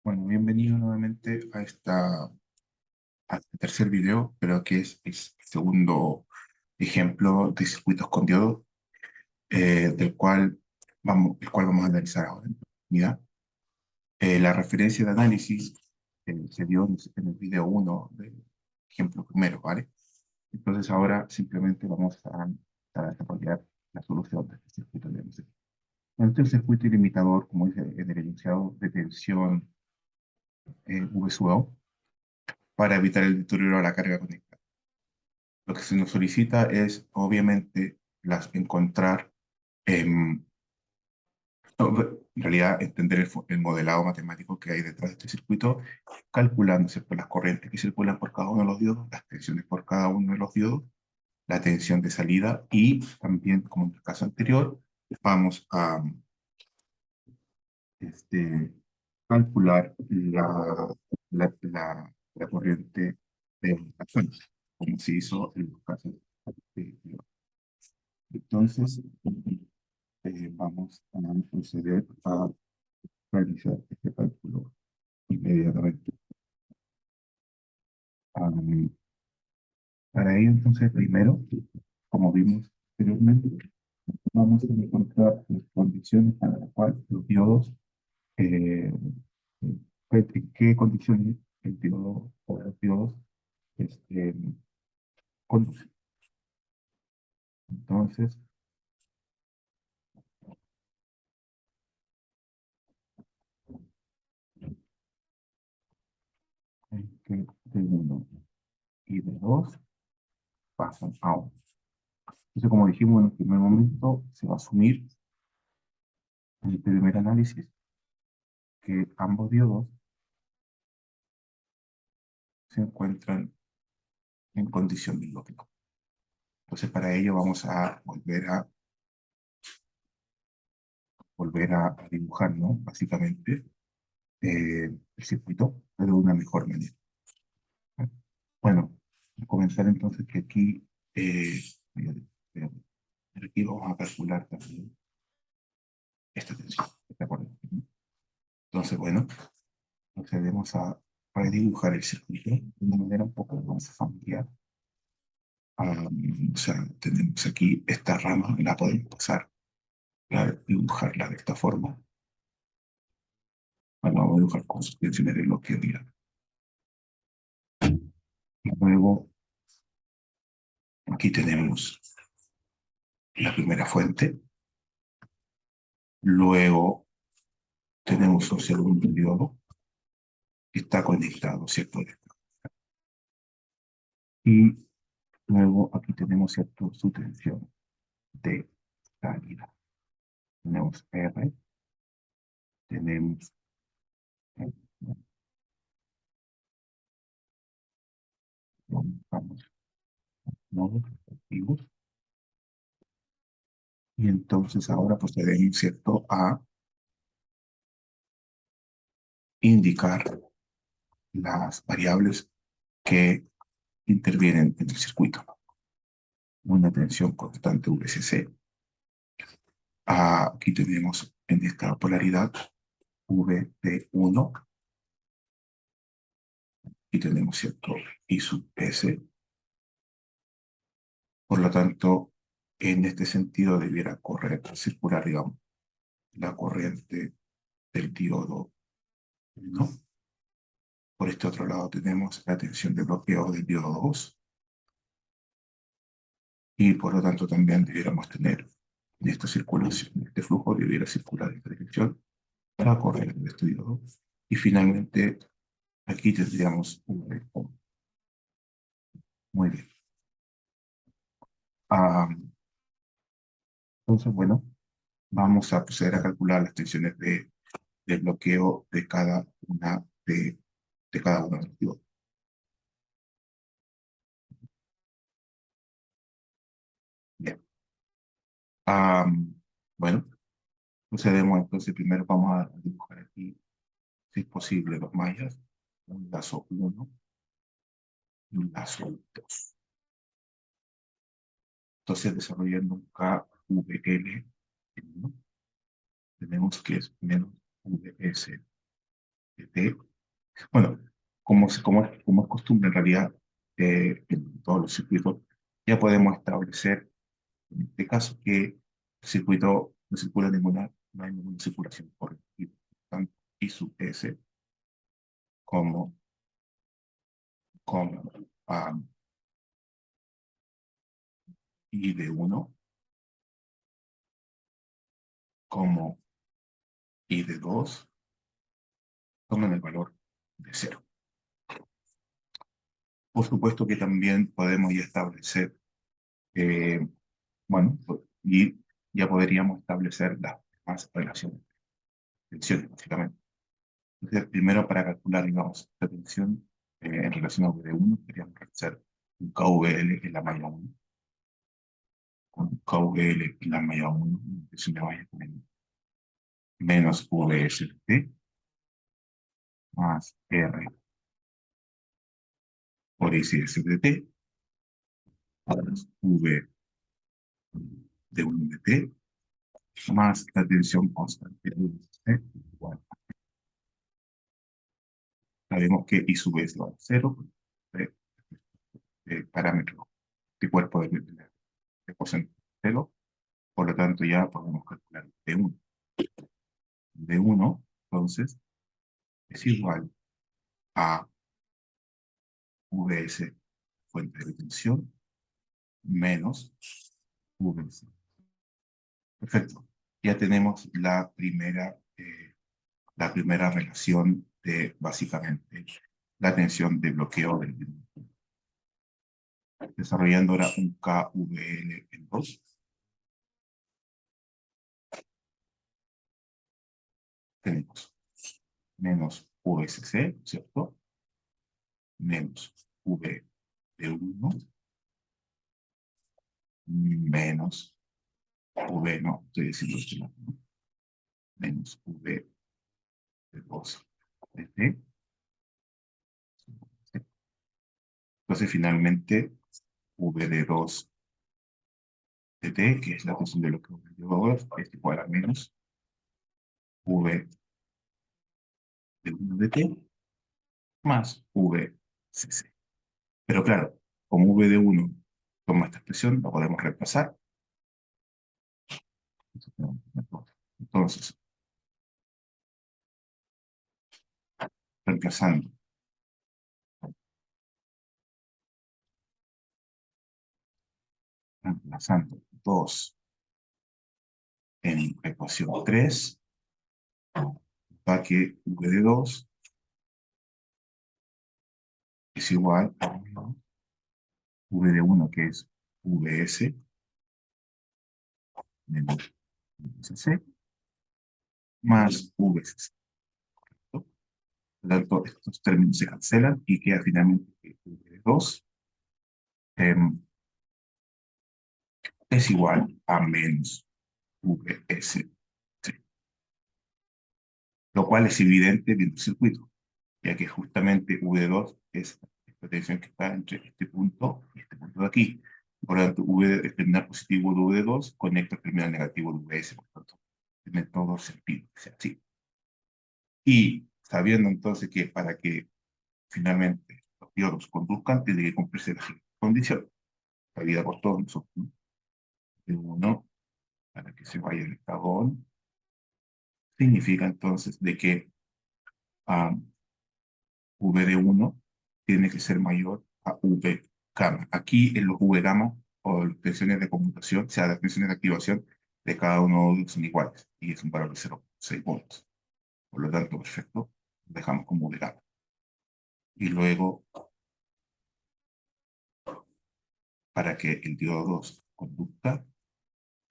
Bueno, bienvenido nuevamente a este tercer video, pero que es el segundo ejemplo de circuitos con diodo, el cual vamos a analizar ahora en profundidad. La referencia de análisis se dio en el video uno del ejemplo primero, ¿vale? Entonces ahora simplemente vamos a desarrollar la solución de este circuito de análisis. Este circuito ilimitador, como dice en el enunciado de tensión V sub O, para evitar el deterioro de la carga conectada. Lo que se nos solicita es, obviamente, encontrar, em, en realidad, entender el modelado matemático que hay detrás de este circuito, calculando, ¿cierto?, las corrientes que circulan por cada uno de los diodos, las tensiones por cada uno de los diodos, la tensión de salida y también, como en el caso anterior, vamos a este, calcular la corriente de la fuente, como se hizo en los casos anteriores. Entonces, vamos a proceder a realizar este cálculo inmediatamente. Am, para ello, entonces, primero, como vimos anteriormente, vamos a encontrar las condiciones para las cuales los diodos, eh, en qué condiciones el diodo o los diodos este, conducen. Entonces, en que de 1 y de 2 pasan a 1. Entonces, como dijimos en el primer momento, se va a asumir en el primer análisis que ambos diodos se encuentran en condición de lógico. Entonces, para ello vamos a volver a dibujar, ¿no?, básicamente, el circuito, pero de una mejor manera. Bueno, comenzar entonces que aquí, eh, aquí vamos a calcular también esta tensión, ¿de acuerdo? Entonces, bueno, procedemos a redibujar el circuito de una manera un poco más familiar. O sea, tenemos aquí esta rama, la podemos pasar a dibujarla de esta forma. Bueno, vamos a dibujar con sus tensiones de bloqueo, mira. Luego, aquí tenemos la primera fuente. Luego, tenemos un segundo diodo que está conectado, ¿cierto? Y luego, aquí tenemos, ¿cierto?, su tensión de salida. Tenemos R, tenemos vamos, nodos respectivos. Y entonces ahora procedemos, ¿cierto?, a indicar las variables que intervienen en el circuito. Una tensión constante VCC. Aquí tenemos en esta polaridad V de 1. Y tenemos, ¿cierto?, I sub S. Por lo tanto, en este sentido debiera circular, digamos, la corriente del diodo, ¿no? Por este otro lado tenemos la tensión de bloqueo del diodo 2. Y por lo tanto también debiéramos tener en esta circulación, en este flujo debiera circular en esta dirección para correr el diodo. Y finalmente aquí tendríamos un recto. Muy bien. Entonces, bueno, vamos a proceder a calcular las tensiones de bloqueo de cada uno de los diodos. Bien. Bueno, procedemos entonces. Primero vamos a dibujar aquí, si es posible, los mallas. Un lazo 1 y un lazo 2. Entonces, desarrollando un KVL, ¿no?, tenemos que es menos VS de T. Bueno, como es costumbre en realidad, en todos los circuitos, ya podemos establecer, en este caso, que el circuito no circula ninguna, no hay ninguna circulación por el circuito. Tanto I sub S como, como I de 1, como I de 2, toman el valor de 0. Por supuesto que también podemos ya establecer, eh, bueno, y ya podríamos establecer las demás relaciones, tensiones, básicamente. Entonces, primero para calcular, digamos, la tensión en relación a V1, queríamos hacer un KVL en la malla 1, con KVL en la malla 1, tensión de malla menos VST, más R por ICSDT, más V de 1 de T, más la tensión constante de VST, igual. Sabemos que I sub es igual a 0, parámetro de cuerpo de porcentaje de 0, por lo tanto ya podemos calcular D1. D1, entonces, es igual a Vs, fuente de tensión, menos Vs. Perfecto. Ya tenemos la primera relación de, básicamente, la tensión de bloqueo del vidrio. Desarrollando ahora un KVL en 2. Tenemos menos VSC, ¿cierto? Menos V de 1, menos V, no, estoy diciendo esto, ¿no? Menos V de 2 de T. Entonces, finalmente, V de 2 de T, que es la tensión de bloqueo del diodoro, es igual a menos V de 1 de T más VCC. Pero claro, como V de 1 toma esta expresión, la podemos reemplazar. Entonces, reemplazando, reemplazando 2 en la ecuación 3, va que V de 2 es igual a V de 1, que es VS menos VCC, más VCC. Por lo tanto, estos términos se cancelan y queda finalmente que V de 2 es igual a menos VS, lo cual es evidente viendo el circuito, ya que justamente V2 es esta tensión que está entre este punto y este punto de aquí. Por lo tanto, el terminal positivo de V2 conecta el terminal negativo de VS, por lo tanto, tiene todo sentido que sea así. Y sabiendo entonces que para que finalmente los diodos conduzcan, tiene que cumplirse la siguiente condición, salida por todos nosotros, ¿no? De 1 para que se vaya el estado significa entonces de que V de 1 tiene que ser mayor a V gamma. Aquí en los V gamma o las tensiones de conmutación, o sea, las tensiones de activación de cada uno de ellos son iguales y es un valor de 0,6 volts. Por lo tanto, perfecto, lo dejamos como V gamma. Y luego, para que el diodo 2 conduzca,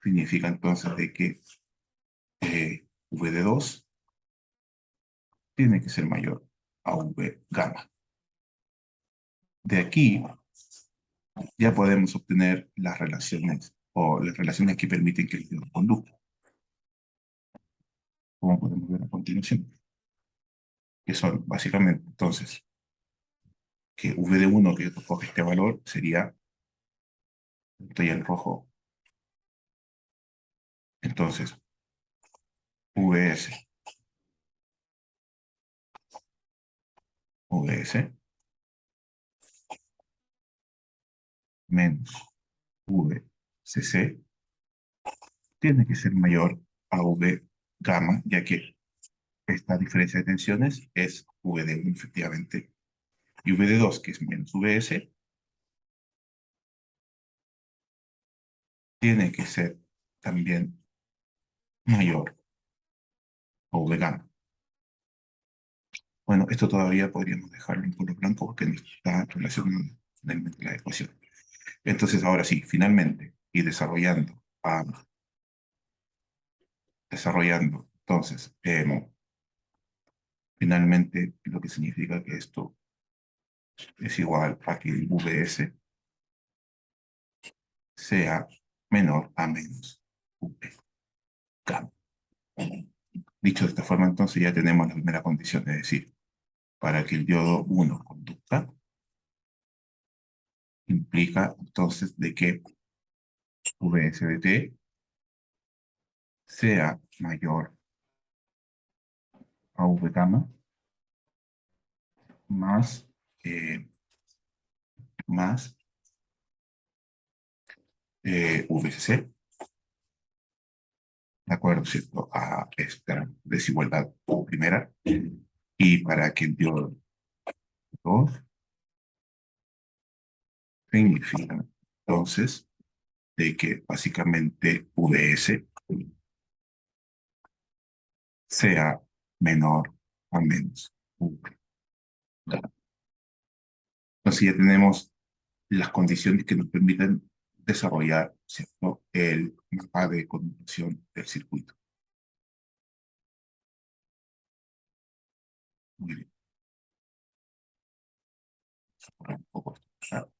significa entonces de que V de 2 tiene que ser mayor a V gamma. De aquí ya podemos obtener las relaciones o las relaciones que permiten que el diodo conduzca, como podemos ver a continuación, que son básicamente entonces que V de 1 que coge este valor sería, estoy en rojo, entonces VS VS menos VCC tiene que ser mayor a V gamma, ya que esta diferencia de tensiones es V de 1, efectivamente, y V de 2, que es menos VS, tiene que ser también mayor a V gamma. Bueno, esto todavía podríamos dejarlo en color blanco porque no está relacionado finalmente la ecuación. Entonces, ahora sí, finalmente, y desarrollando, entonces, finalmente, lo que significa que esto es igual a que el VS sea menor a menos V gamma. Dicho de esta forma, entonces ya tenemos la primera condición, es decir, para que el diodo 1 conduzca, implica entonces de que VS de T sea mayor a V gamma más, eh, más VCC, de acuerdo, ¿cierto?, a esta desigualdad primera, y para que el diodo 2 significa entonces de que básicamente VS sea menor a menos V gamma. Entonces ya tenemos las condiciones que nos permiten desarrollar, ¿cierto?, el mapa de conducción del circuito. Muy bien. Un poco esto,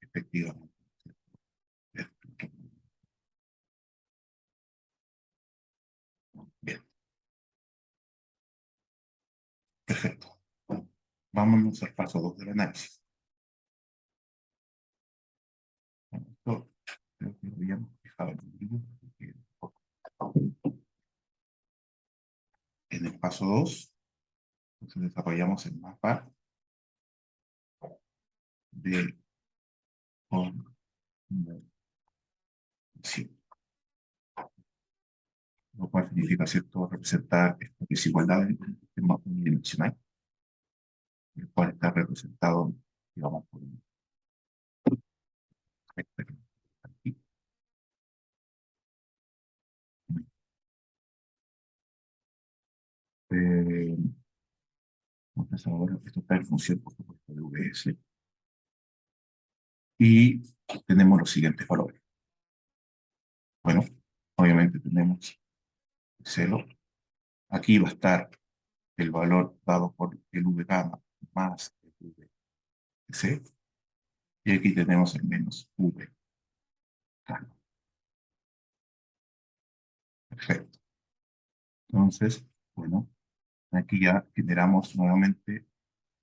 efectivamente. Bien, perfecto. Vámonos al paso 2 del análisis. Bueno, esto creo que lo habíamos dejado en el libro, en el paso 2, entonces desarrollamos el mapa de conducción, lo cual significa, ¿cierto?, representar esta desigualdad en el sistema unidimensional, el cual está representado, digamos, por un vector aquí. Eh, entonces ahora esto está en función, por supuesto, de VS, y tenemos los siguientes valores. Bueno, obviamente tenemos 0. Aquí va a estar el valor dado por el V gamma más el VC, y aquí tenemos el menos V gamma. Perfecto. Entonces, bueno, aquí ya generamos nuevamente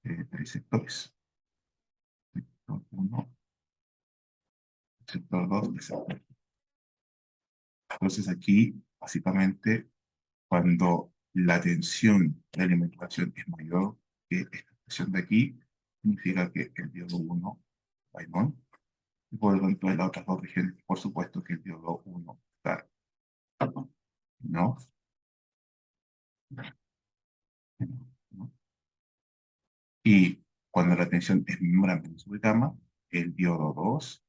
3 sectores. Sector 1, sector 2 y sector 3. Entonces aquí, básicamente, cuando la tensión de alimentación es mayor que esta tensión de aquí, significa que el diodo 1 va en on, y por lo tanto en las otras dos regiones, por supuesto que el diodo 1 está, ¿no? ¿No? Y cuando la tensión es menor a menos V gamma, el diodo 2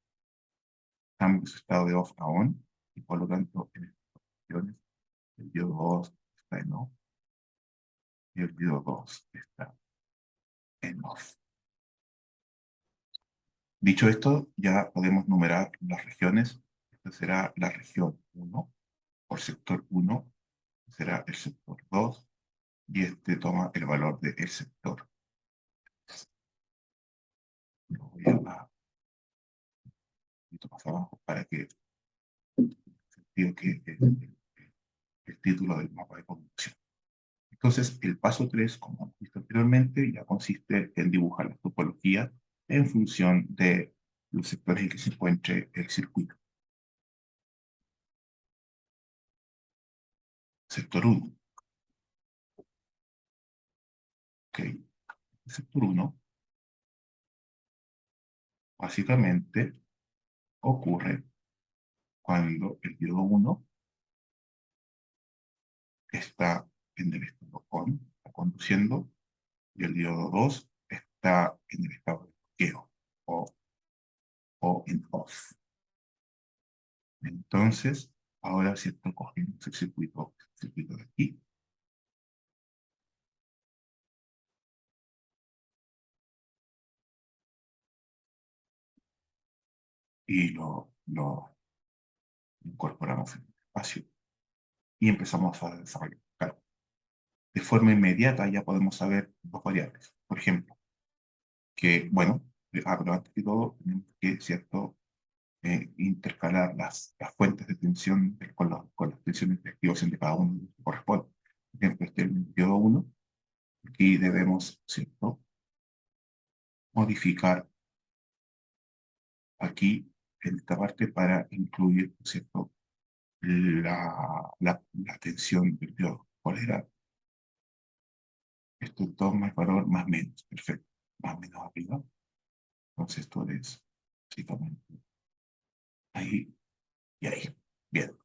cambia su estado de off a on, y por lo tanto en estas regiones el diodo 2 está en off y el diodo 2 está en off. Dicho esto, ya podemos numerar las regiones. Esta será la región 1 por sector 1, será el sector 2, y este toma el valor del sector. Lo voy a un poquito más abajo para que diga que el título del mapa de conducción. Entonces, el paso 3, como hemos visto anteriormente, ya consiste en dibujar la topología en función de los sectores en que se encuentre el circuito. sector 1. Ok, el sector 1 básicamente ocurre cuando el diodo 1 está en el estado on, está conduciendo, y el diodo 2 está en el estado de bloqueo o en off. Entonces, ahora si cogemos el circuito de aquí, y lo incorporamos en el espacio y empezamos a desarrollar. Claro, de forma inmediata ya podemos saber dos variables. Por ejemplo, que, bueno, pero antes que todo, tenemos que, ¿cierto?, intercalar las fuentes de tensión con las tensiones de activación de cada uno que corresponde. Por ejemplo, este es el diodo 1, aquí debemos, ¿cierto?, modificar aquí en esta parte para incluir, ¿cierto?, la tensión del diodo. ¿Cuál era? Esto es 2 más valor más menos. Perfecto. Más menos arriba. Entonces esto es básicamente ahí y ahí. Bien.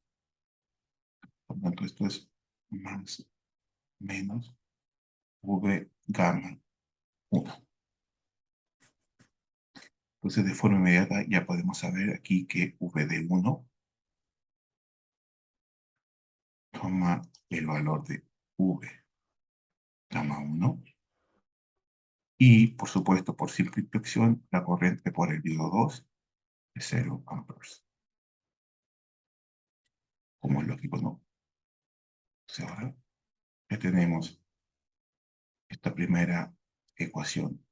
Por lo tanto, esto es más menos V gamma 1. Entonces, de forma inmediata ya podemos saber aquí que V de 1 toma el valor de V gamma 1 y, por supuesto, por simple inducción, la corriente por el diodo 2 es 0 amperes. Como es lógico, ¿no? Entonces ahora ya tenemos esta primera ecuación,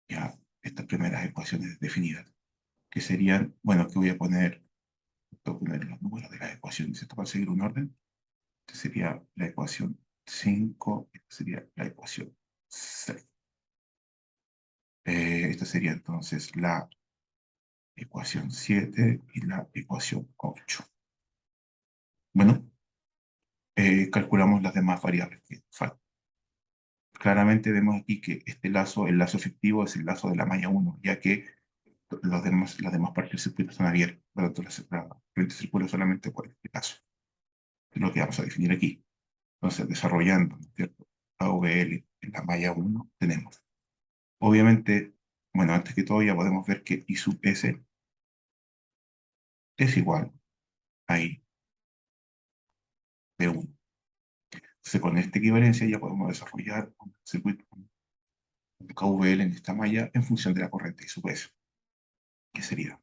ya estas primeras ecuaciones definidas, que serían, bueno, que voy a poner los números de las ecuaciones, esto va a seguir un orden. Esta sería la ecuación 5, esta sería la ecuación 6. Esta sería entonces la ecuación 7 y la ecuación 8. Bueno, calculamos las demás variables que faltan. Claramente vemos aquí que este lazo, el lazo efectivo, es el lazo de la malla 1, ya que las demás partes del circuito están abiertas. Por lo tanto, la corriente circula solamente por este lazo. Es lo que vamos a definir aquí. Entonces, desarrollando, ¿no es cierto?, AVL en la malla 1, tenemos. Obviamente, bueno, antes que todo ya podemos ver que I sub S es igual a I de 1. Entonces, con esta equivalencia ya podemos desarrollar un circuito, un KVL en esta malla en función de la corriente I sub S, que sería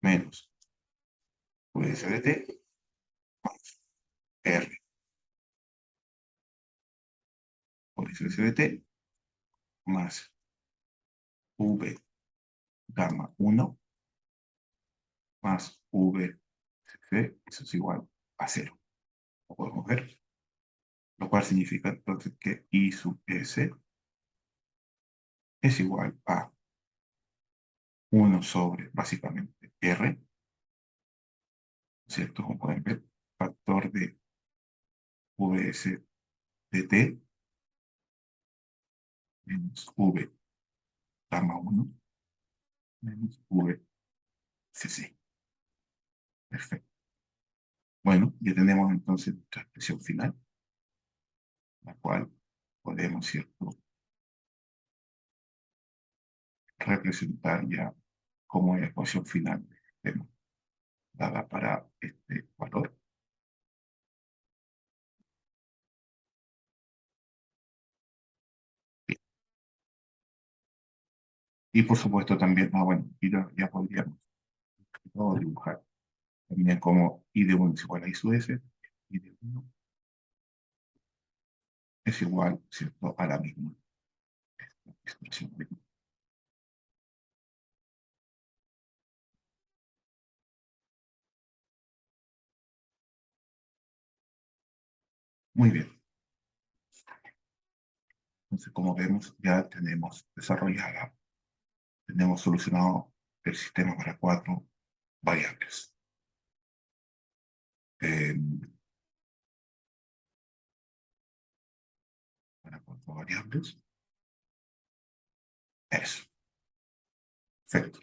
menos VS de T más R por S de T más V gamma 1 más V C, eso es igual a 0. Lo podemos ver, lo cual significa entonces que I sub S es igual a 1 sobre, básicamente, R, ¿cierto? Como pueden ver, factor de Vs de T menos V gamma 1 menos VCC. Perfecto. Bueno, ya tenemos entonces nuestra expresión final, la cual podemos, ¿cierto?, representar ya como la ecuación final del sistema dada para este valor. Y por supuesto también, bueno, ya podríamos dibujar también como I de 1 es igual a I sub S, I de 1 es igual, ¿cierto?, a la misma expresión. Muy bien. Entonces, como vemos, ya tenemos solucionado el sistema para 4 variables. para cuatro variables. Eso, perfecto.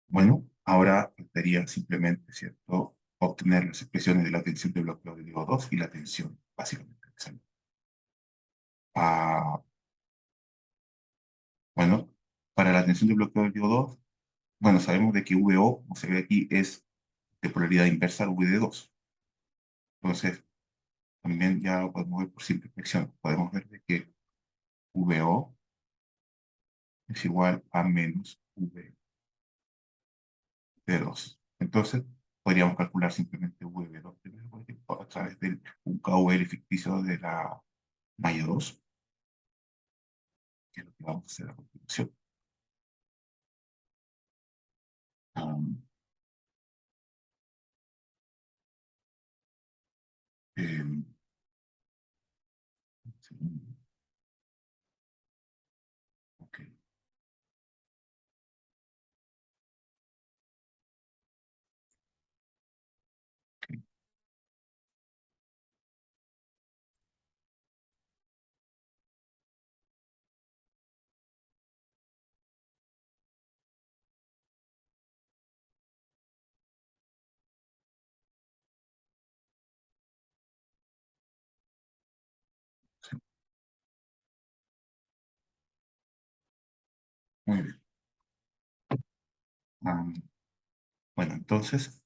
Bueno, ahora sería simplemente, ¿cierto?, obtener las expresiones de la tensión de bloqueo de Diego 2 y la tensión, básicamente. Ah, bueno, para la tensión de bloqueo de Diego 2, bueno, sabemos de que VO, como se ve aquí, es de polaridad inversa al VD2. Entonces, también ya lo podemos ver por simple flexión. Podemos ver de que VO es igual a menos VD2. Entonces, podríamos calcular simplemente VB2 primero, por ejemplo, a través del un KVL ficticio de la malla 2, que es lo que vamos a hacer a continuación. Um, eh, ok, ok, sí, muy bien. Bueno, entonces,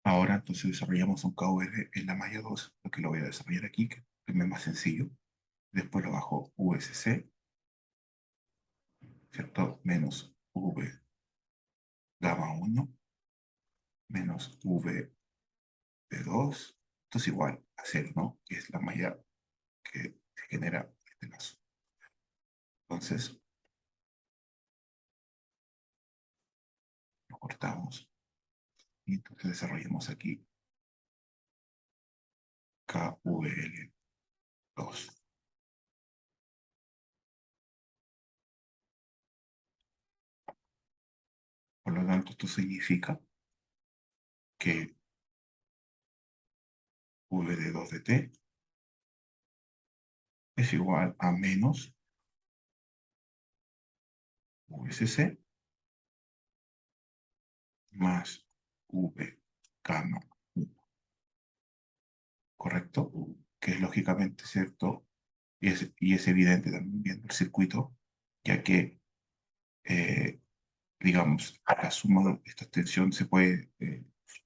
ahora entonces desarrollamos un KVL en la malla 2, lo que lo voy a desarrollar aquí, que es más sencillo. Después lo bajo VSC, ¿cierto? Menos V gamma 1 menos V de 2. Esto es igual a 0, ¿no? Que es la malla que se genera en este caso. Entonces, lo cortamos y entonces desarrollamos aquí KVL2. Por lo tanto, esto significa que V de 2 de t es igual a menos VSC más V gamma 1, ¿correcto? Que es lógicamente cierto y es evidente también viendo el circuito, ya que, digamos, la suma de esta tensión se puede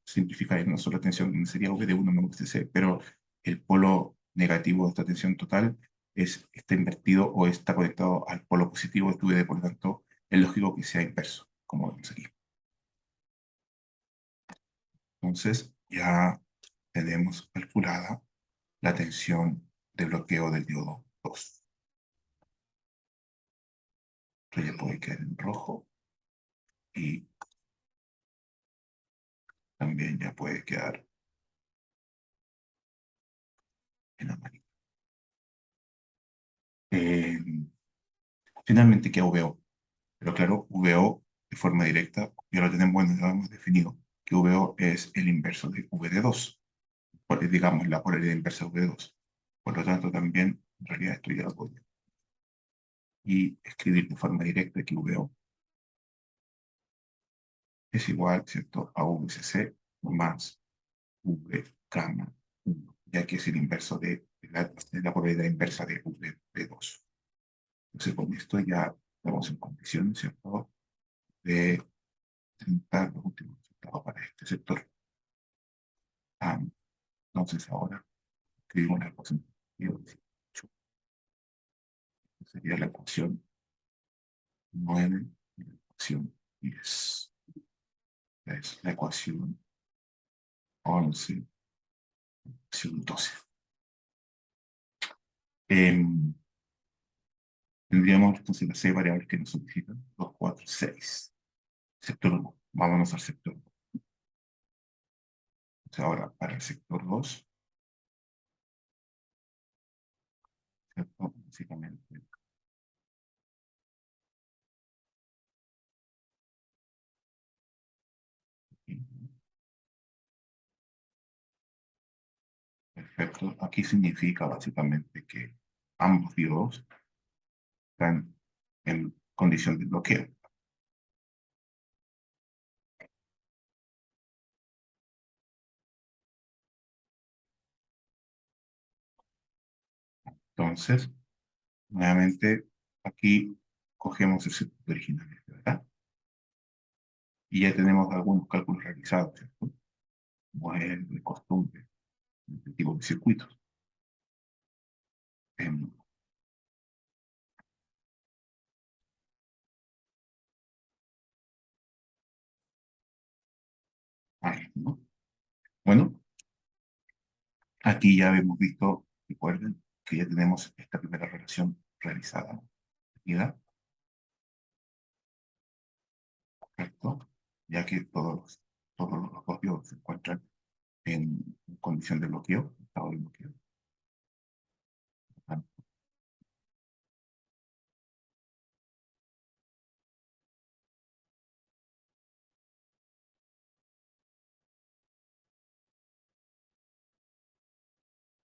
simplificar en una sola tensión, donde sería V de 1 menos VC, pero el polo negativo de esta tensión total está invertido o está conectado al polo positivo de tu V, por lo tanto, es lógico que sea inverso, como vemos aquí. Entonces, ya tenemos calculada la tensión de bloqueo del diodo 2. Esto ya puede quedar en rojo y también ya puede quedar en amarillo. Eh, Finalmente queda VO, pero claro, VO de forma directa, ya lo tenemos, bueno, ya lo hemos definido, que VO es el inverso de V de 2, digamos la polaridad inversa de V de 2. Por lo tanto, también, en realidad, esto ya lo podría. Y escribir de forma directa que VO es igual, ¿cierto?, a VCC más V gamma 1, ya que es el inverso de la polaridad inversa de V de 2. Entonces, con esto ya estamos en condiciones, ¿cierto?, de presentar los últimos resultados para este sector. Ah, entonces, ahora escribimos la ecuación. Sería la ecuación 9 y la ecuación 10. Es la ecuación 11, ecuación 12. Tendríamos entonces las 6 variables que nos solicitan: 2, 4, 6. Sector 1. Vámonos al sector 2. Entonces, ahora, para el sector 2, ¿cierto? Básicamente, Perfecto. Aquí significa básicamente que ambos diodos están en condición de bloqueo. Entonces, nuevamente, aquí cogemos el circuito original, ¿verdad? Y ya tenemos algunos cálculos realizados, ¿cierto? Como es de costumbre, de este tipo de circuitos. Em, ahí, ¿no? Bueno, aquí ya hemos visto, recuerden, que ya tenemos esta primera relación realizada. ¿Ya? Correcto. Ya que todos los dos diodos se encuentran en condición de bloqueo, estado de bloqueo. Ah,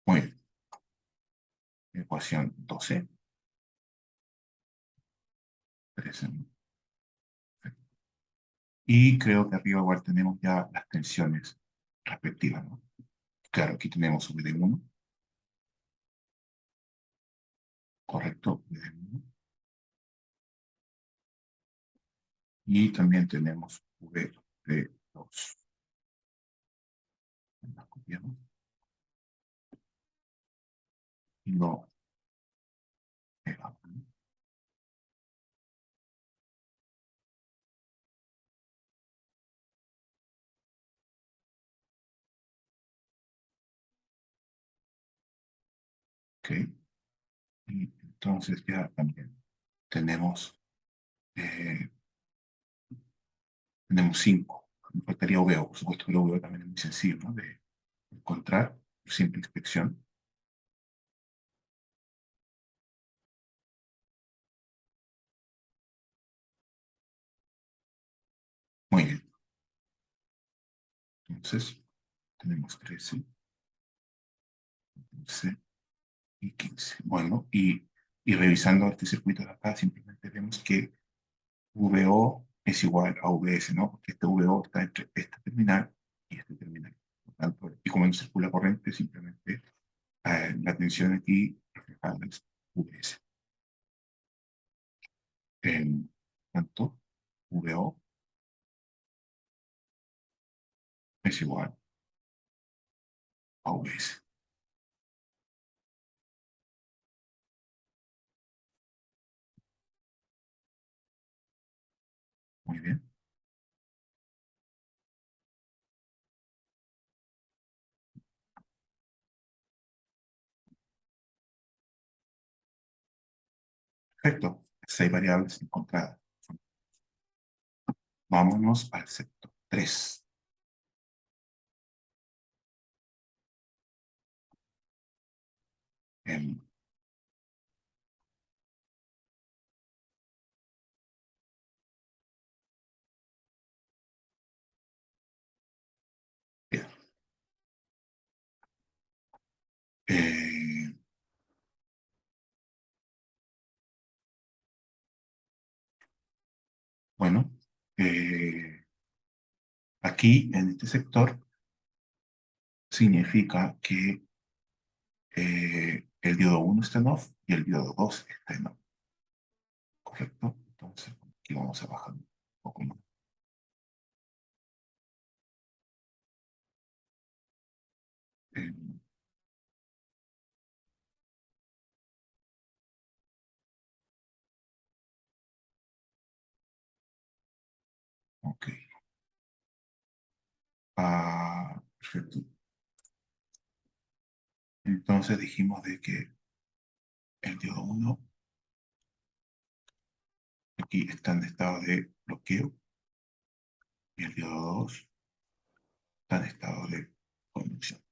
muy bien. Ecuación 12. 13. Y creo que arriba igual tenemos ya las tensiones respectivas, ¿no? Claro, aquí tenemos VD1, correcto, VD1. Y también tenemos VD2. La copiamos y lo pegamos, ¿no? Ok. Y entonces ya también tenemos, eh, tenemos 5. Me faltaría VO, por supuesto que el VO también es muy sencillo, ¿no? De encontrar por simple inspección. Muy bien. Entonces, tenemos 13, 15 y 15. Bueno, y revisando este circuito de acá, simplemente vemos que VO es igual a VS, ¿no? Porque este VO está entre esta terminal y este terminal. Por tanto, y como no circula corriente, simplemente la tensión aquí reflejada es VS. Tanto, VO es igual a VS. Muy bien. Perfecto. 6 variables encontradas. Vámonos al sector 3. Em, bien. Eh, bueno, eh, aquí en este sector significa que el diodo 1 está en off y el diodo 2 está en on, ¿correcto? Entonces, aquí vamos a bajar un poco más. Eh, ok. Perfecto. Entonces dijimos de que el diodo 1 aquí está en estado de bloqueo y el diodo 2 está en estado de conducción.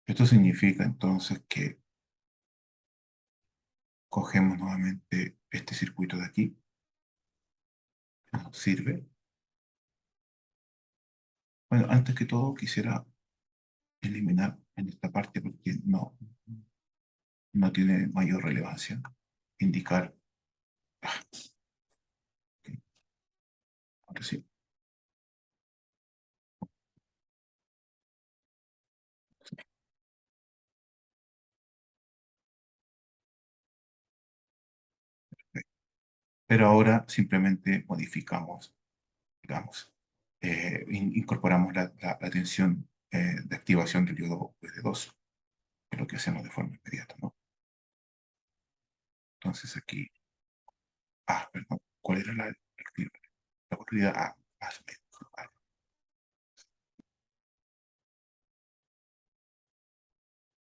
Esto significa entonces que cogemos nuevamente este circuito de aquí, que nos sirve Bueno, antes que todo quisiera eliminar en esta parte porque no tiene mayor relevancia. Indicar, ah, ok, ahora sí. Ok. Pero ahora simplemente modificamos, digamos, incorporamos la tensión de activación del diodo VD2, que es lo que hacemos de forma inmediata, ¿no? Entonces aquí, perdón, ¿cuál era la polaridad? Más o menos, vale.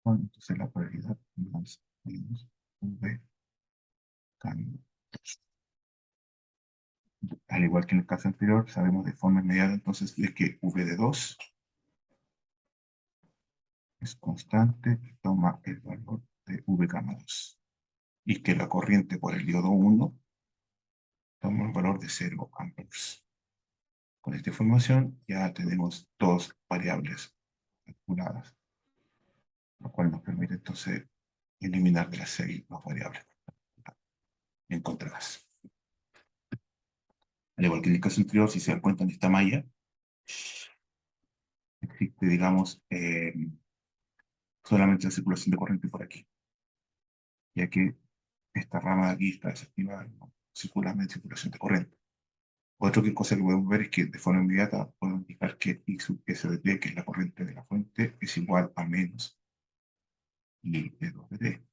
Bueno, entonces la polaridad más menos V cambio. Al igual que en el caso anterior, sabemos de forma inmediata entonces de que V de 2 es constante y toma el valor de V gamma 2. Y que la corriente por el diodo 1 toma un valor de 0 amperes. Con esta información ya tenemos dos variables calculadas, lo cual nos permite entonces eliminar de la serie las variables encontradas. Al igual que en el caso anterior, si se dan cuenta en esta malla, existe, digamos, solamente la circulación de corriente por aquí, ya que esta rama de aquí está desactivada, no circula en circulación de corriente. Otra cosa que podemos ver es que de forma inmediata podemos indicar que I sub S de T, que es la corriente de la fuente, es igual a menos I de 2 de T.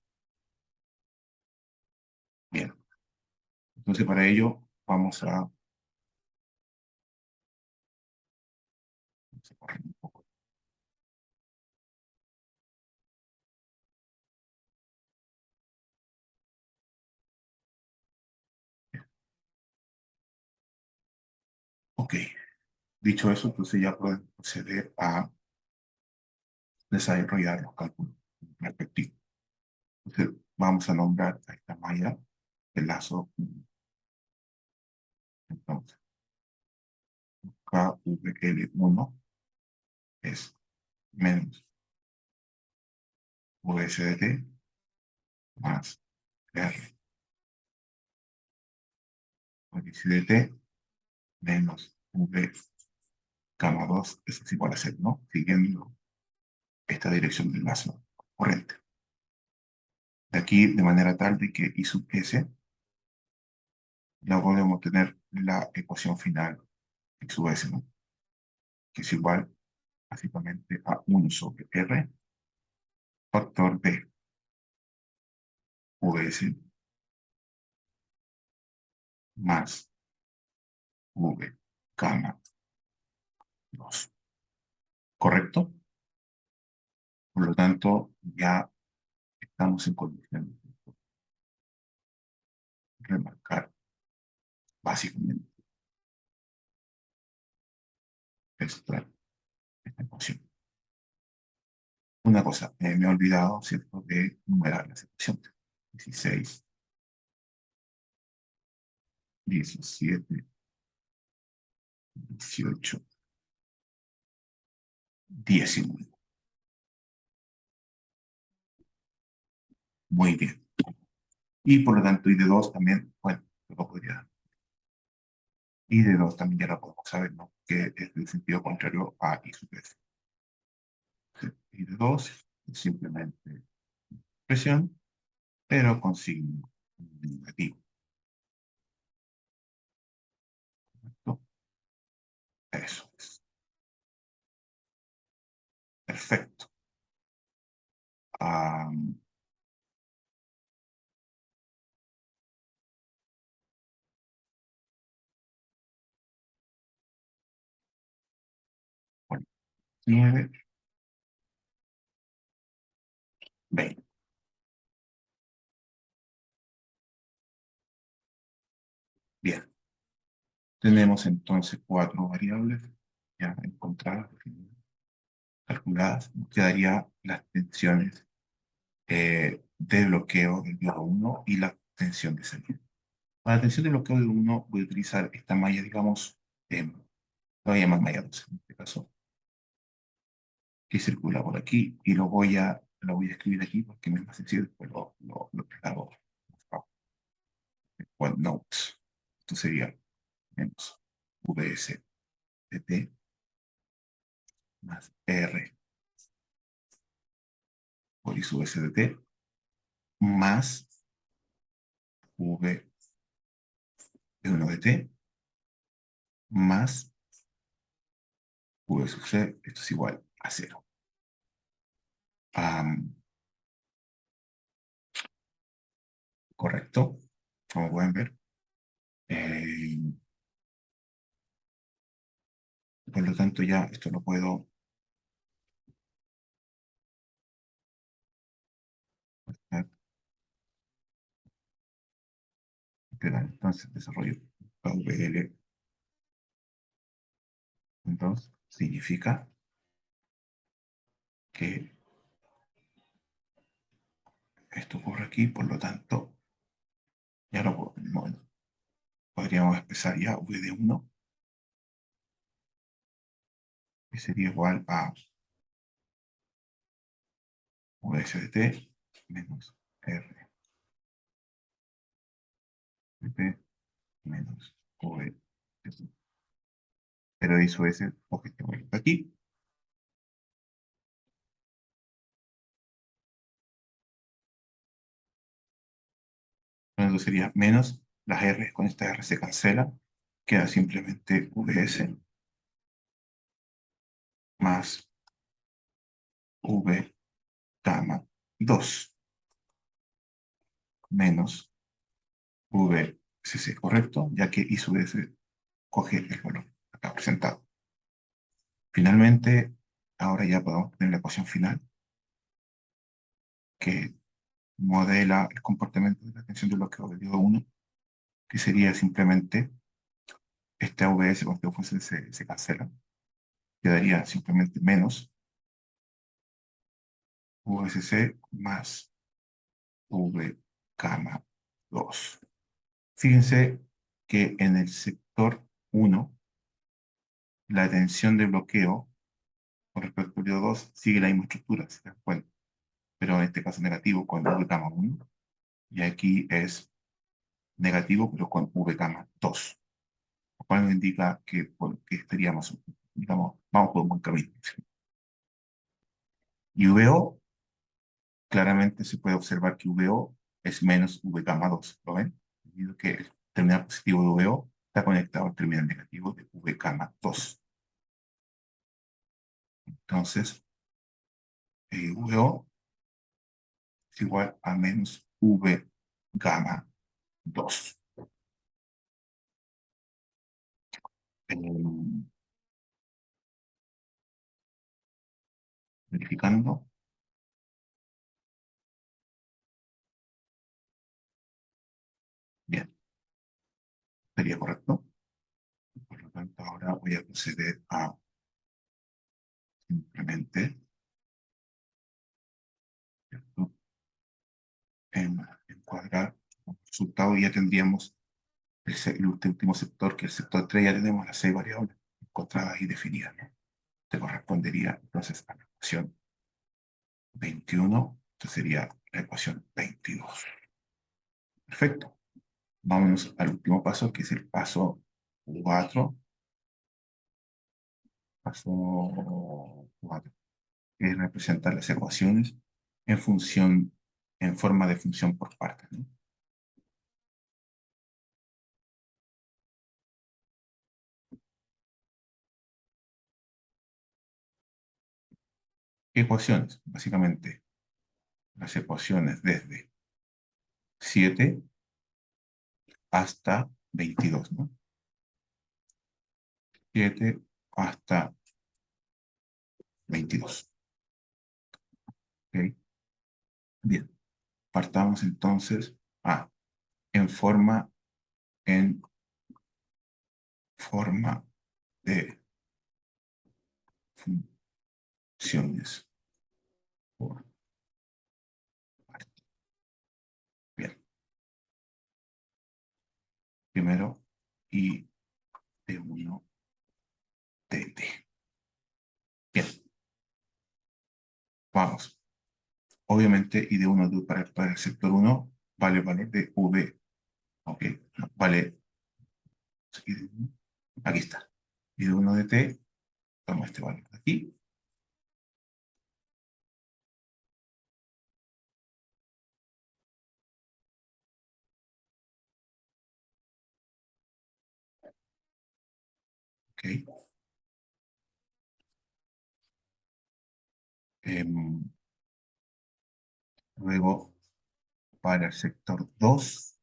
Bien, entonces para ello vamos a correr un poco. Ok, dicho eso, entonces ya podemos proceder a desarrollar los cálculos respectivos. Entonces vamos a nombrar a esta malla el lazo 1. Entonces, KVL1 es menos VSDT más R VSDT menos V gamma 2, eso es igual a 0, ¿no? Siguiendo esta dirección del lazo corriente. De aquí, de manera tal de que I sub S, ya podemos tener la ecuación final X sub S, ¿no? Que es igual básicamente a 1 sobre R factor de VS más V gamma 2. ¿Correcto? Por lo tanto, ya estamos en condiciones de remarcar básicamente esta ecuación. Una cosa, me he olvidado, ¿cierto?, de numerar las ecuaciones. 16, 17, 18, 19. Muy bien. Y por lo tanto, I de 2 también, bueno, lo podría. I de 2 también ya lo podemos saber, ¿no? Que es el sentido contrario a I sub S. I de 2 es simplemente presión, pero con signo negativo. ¿No? Eso es. Perfecto. Um, bueno, 9, 20. Bien. Tenemos entonces cuatro variables ya encontradas, definidas, calculadas. Nos quedaría las tensiones de bloqueo del diodo 1 y la tensión de salida. Para la tensión de bloqueo del 1 voy a utilizar esta malla, digamos, la voy a llamar malla 2 en este caso, que circula por aquí y lo voy a escribir aquí porque me es más sencillo, después lo hago OneNote. Esto sería menos VS de T más R por I sub S de T más V de 1 de T más V sub C, esto es igual a 0. Correcto, como pueden ver. Eh, por lo tanto, ya esto lo puedo pegar. Entonces, desarrollo VL. Entonces, significa que esto ocurre aquí, por lo tanto, ya lo bueno, podríamos expresar ya V de 1, que sería igual a VS de T menos R de T menos V de T. Pero eso es el objetivo aquí. Entonces sería menos las R, con esta R se cancela, queda simplemente VS más V gamma 2 menos VCC, ¿correcto? Ya que I sub S coge el valor acá presentado. Finalmente, ahora ya podemos tener la ecuación final que modela el comportamiento de la tensión de bloqueo del diodo 1, que sería simplemente este AVS con este UVC se cancela. Quedaría simplemente menos VSC más V gamma 2. Fíjense que en el sector 1, la tensión de bloqueo con respecto al diodo 2 sigue la misma estructura, ¿se dan cuenta? Pero en este caso negativo con V gamma 1, y aquí es negativo pero con V gamma 2, lo cual nos indica que, bueno, que estaríamos, digamos, vamos por un buen camino. Y VO, claramente se puede observar que VO es menos V gamma 2, ¿lo ven? Debido a que el terminal positivo de VO está conectado al terminal negativo de V gamma 2. Entonces, VO es igual a menos V gamma 2. Verificando, bien, sería correcto. Por lo tanto, ahora voy a proceder a simplemente, ¿cierto?, encuadrar el resultado y ya tendríamos el último sector, que el sector 3 ya tenemos las 6 variables encontradas y definidas, ¿no? Te correspondería entonces a la ecuación 21, esto sería la ecuación 22. Perfecto. Vámonos al último paso, que es el paso 4. Paso 4, que es representar las ecuaciones en función, en forma de función por partes, ¿no? ¿Qué ecuaciones? Básicamente, las ecuaciones desde 7 hasta 22, ¿no? 7 hasta 22. ¿Ok? Bien, partamos entonces en forma, en forma de funciones por partes. Bien, primero y de 1 dt. Bien, Vamos. Obviamente, y de 1 para el sector uno vale el valor de V. ¿Ok? Vale. Aquí está. Y de 1 de T, toma este valor de aquí. ¿Ok? Em, Luego, para el sector 2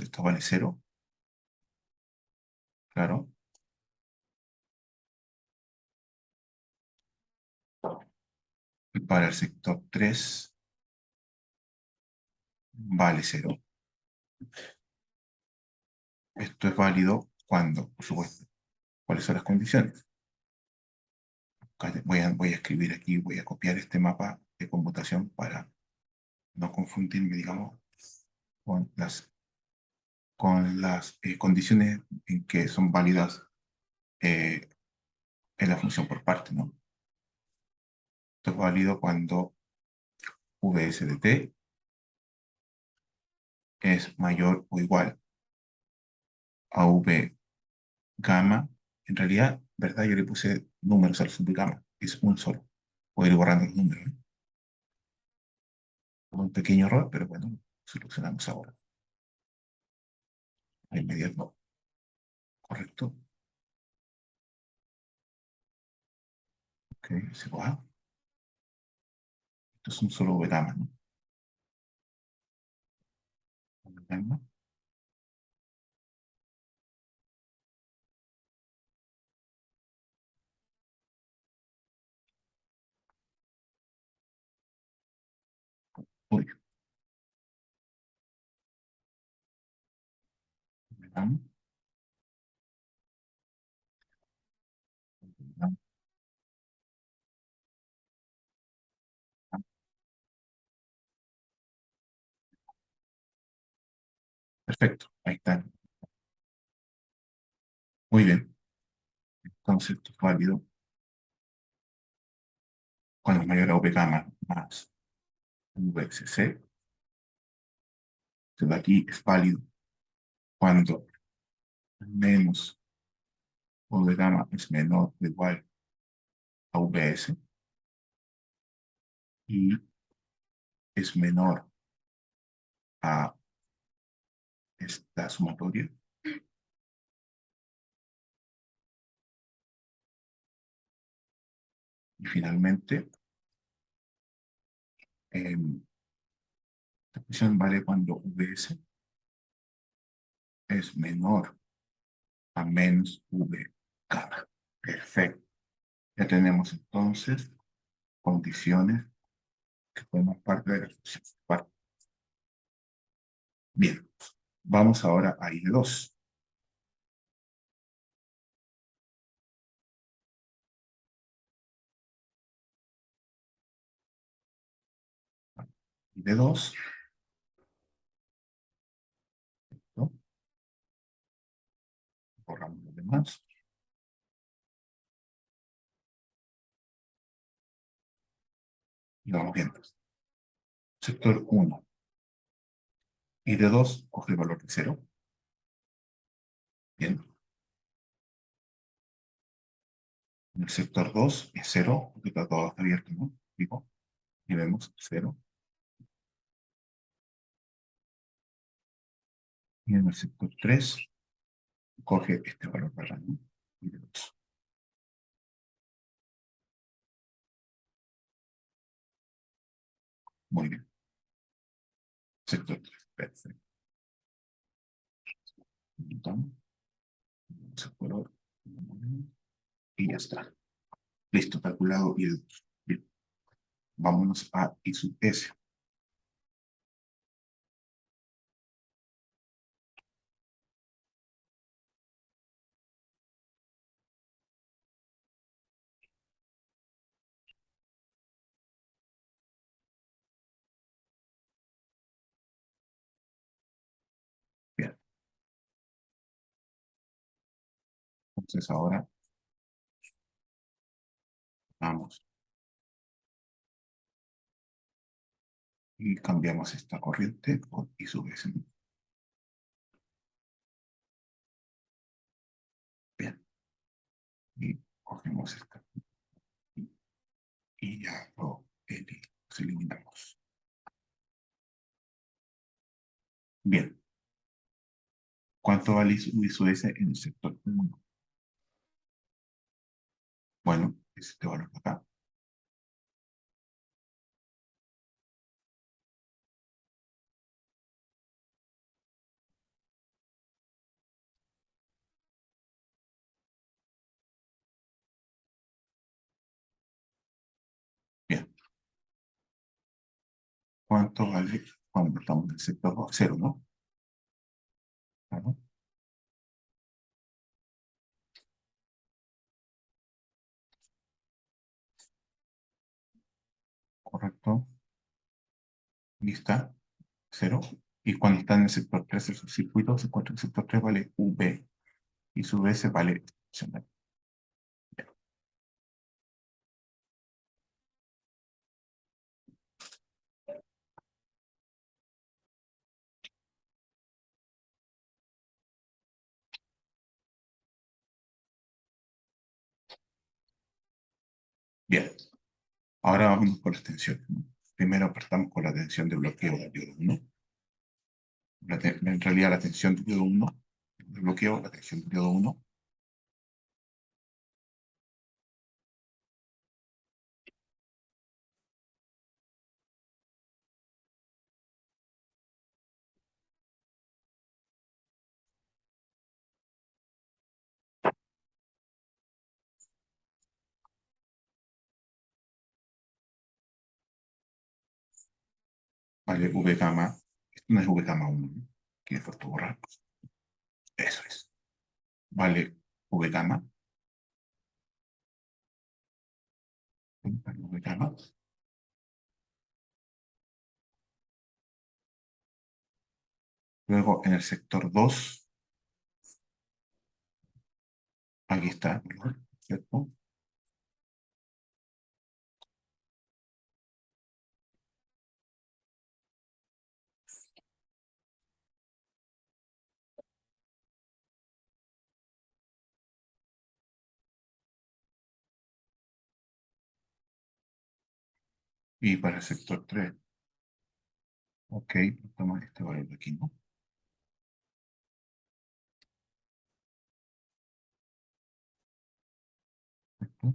esto vale 0, claro. Y para el sector 3 vale 0. Esto es válido cuando, por supuesto. ¿Cuáles son las condiciones? Voy a escribir aquí, voy a copiar este mapa de conmutación para no confundirme, digamos, con las condiciones en que son válidas eh, en la función por parte, ¿no? Esto es válido cuando Vs de t es mayor o igual a V gamma. En realidad, ¿verdad? Yo le puse números al sub gamma, es un solo. Voy a ir borrando los números, ¿eh? Un pequeño error, pero bueno, solucionamos ahora. De inmediato, correcto. Ok, se va. Esto es un solo V gamma, ¿no? V gamma. Uy, V gamma. V gamma. Perfecto, ahí está. Muy bien. Entonces, esto es válido cuando es mayor a V gamma más VSC. Entonces, aquí es válido cuando menos V gamma es menor o igual a VS y es menor a esta sumatoria. Y finalmente, esta función vale cuando Vs es menor a menos V gamma. Perfecto. Ya tenemos entonces condiciones que forman parte de la función. Vale. Bien, vamos ahora a I2. I2, ¿no? Borramos los demás. Y vamos viendo. Sector 1. I2 coge el valor de 0. Bien. En el sector 2 es 0, porque está todo abierto, ¿no? Digo, y vemos 0. Y en el sector 3 coge este valor para ¿no? Y de 2. Muy bien. Sector 3. Perfecto. Entonces, ese color. Y ya está. Listo, calculado y de 2. Bien. Vámonos a I sub S. Bien. Entonces ahora vamos y cambiamos esta corriente por I sub S. Bien, y cogemos esta y ya los eliminamos. Bien, ¿cuánto vale I sub S en el sector 1? Bueno, es este valor de acá. Bien, ¿cuánto vale cuando estamos en el sector 2? Cero, ¿no? Claro, correcto. Lista, cero. Y cuando está en el sector 3 del circuito, se encuentra en el sector 3 vale V y sub S vale opcional. Bien, ahora vamos por las tensiones, ¿no? Primero partamos con la tensión de bloqueo del diodo 1. En realidad la tensión del diodo 1, de bloqueo, la tensión del diodo 1 vale V gamma. Esto no es V gamma 1, ¿no? Aquí es por borrar. Eso es. Vale V gamma. Vale V gamma. Luego en el sector 2, aquí está, ¿verdad? ¿Cierto? Y para el sector 3, ok, toma este valor de aquí, ¿no? Perfecto.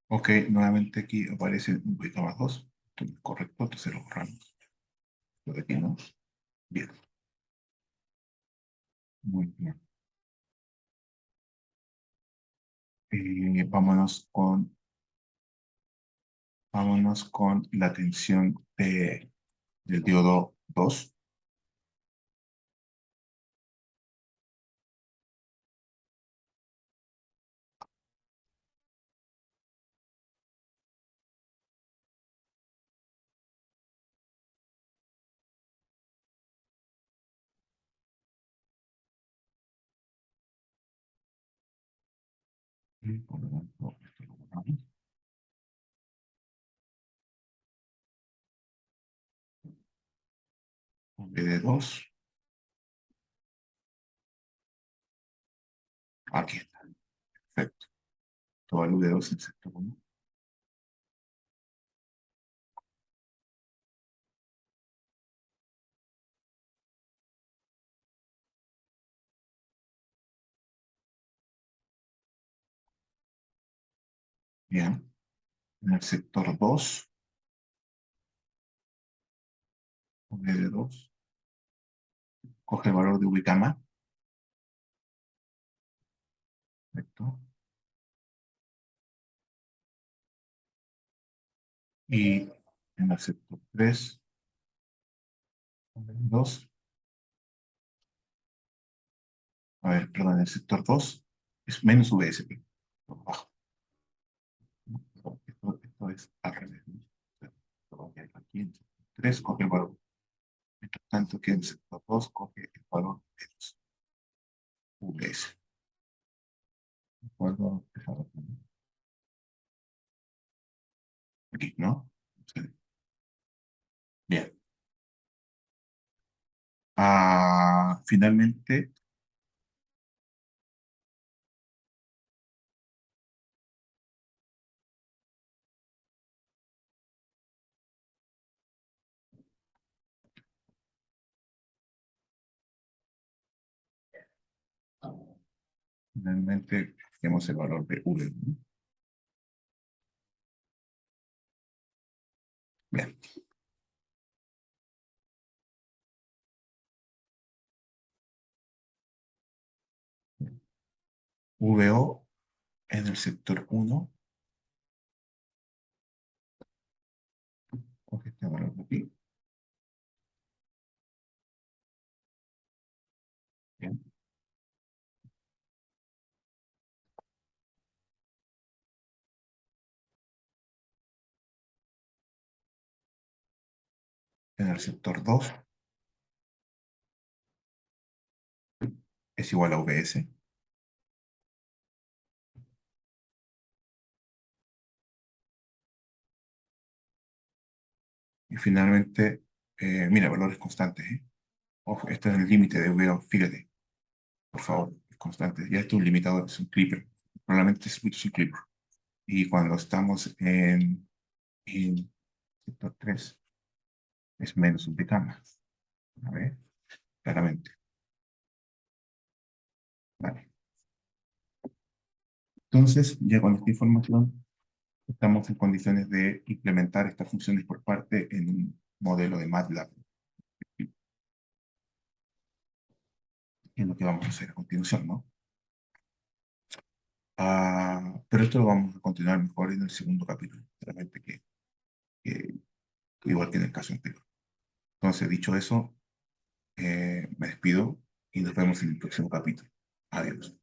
Ok, nuevamente aquí aparece un V más 2. Esto no es correcto, entonces lo borramos. Lo de aquí no. Bien, muy bien. Vámonos con la tensión del diodo 2. Y por lo tanto, esto lo borramos. V de 2. Aquí está. Perfecto. Todo el V de 2 en sector 1. Bien. En el sector 2, V de 2. Coge el valor de V gamma. Perfecto. Y en el sector 3, V de 2. A ver, perdón, en el sector 2 es menos VS, pero por abajo. Esto es al revés, ¿no? Esto va a quedar aquí en el sector 3, coge el valor. Mientras tanto, que en el sector 2 coge el valor de los VS. ¿De acuerdo? aquí, ¿no? Sí. Bien. Finalmente, tenemos el valor de V, ¿no? Bien. VO en el sector 1, coge este valor de aquí. Bien. En el sector 2 es igual a VS. Y finalmente, mira, valores constantes, ¿eh? Ojo, este es el límite de VO, fíjate, por favor, es constante. Ya esto es un limitador, es un clipper. Probablemente es un clipper. Y cuando estamos en sector 3 es menos un decama. A ver, claramente. Vale. Entonces, ya con esta información, estamos en condiciones de implementar estas funciones por parte en un modelo de MATLAB, que es lo que vamos a hacer a continuación, ¿no? Pero esto lo vamos a continuar mejor en el segundo capítulo, realmente que- igual que en el caso anterior. Entonces, dicho eso, me despido y nos vemos en el próximo capítulo. Adiós.